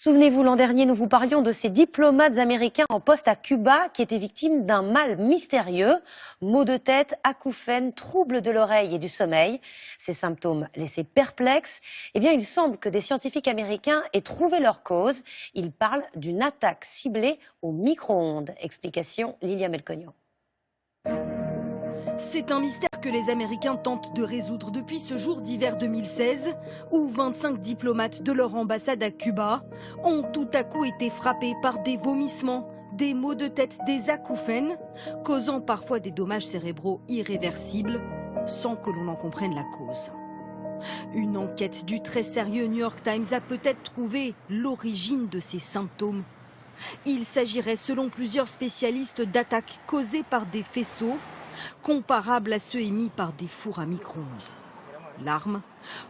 Souvenez-vous, l'an dernier, nous vous parlions de ces diplomates américains en poste à Cuba qui étaient victimes d'un mal mystérieux. Maux de tête, acouphènes, troubles de l'oreille et du sommeil. Ces symptômes laissaient perplexes. Eh bien, il semble que des scientifiques américains aient trouvé leur cause. Ils parlent d'une attaque ciblée au micro-ondes. Explication Lilia Melconian. C'est un mystère que les Américains tentent de résoudre depuis ce jour d'hiver 2016, où 25 diplomates de leur ambassade à Cuba ont tout à coup été frappés par des vomissements, des maux de tête, des acouphènes, causant parfois des dommages cérébraux irréversibles, sans que l'on en comprenne la cause. Une enquête du très sérieux New York Times a peut-être trouvé l'origine de ces symptômes. Il s'agirait, selon plusieurs spécialistes, d'attaques causées par des faisceaux comparables à ceux émis par des fours à micro-ondes. L'arme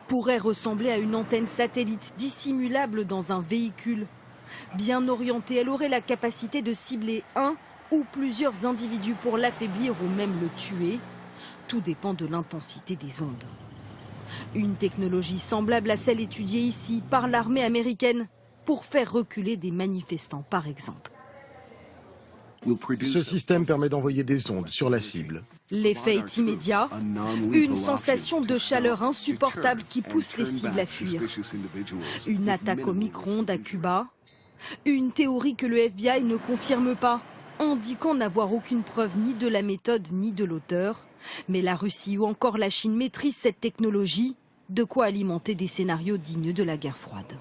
pourrait ressembler à une antenne satellite dissimulable dans un véhicule. Bien orientée, elle aurait la capacité de cibler un ou plusieurs individus pour l'affaiblir ou même le tuer. Tout dépend de l'intensité des ondes. Une technologie semblable à celle étudiée ici par l'armée américaine pour faire reculer des manifestants, par exemple. Ce système permet d'envoyer des ondes sur la cible. L'effet est immédiat, une sensation de chaleur insupportable qui pousse les cibles à fuir. Une attaque au micro-ondes à Cuba, une théorie que le FBI ne confirme pas, indiquant n'avoir aucune preuve ni de la méthode ni de l'auteur. Mais la Russie ou encore la Chine maîtrisent cette technologie, de quoi alimenter des scénarios dignes de la guerre froide.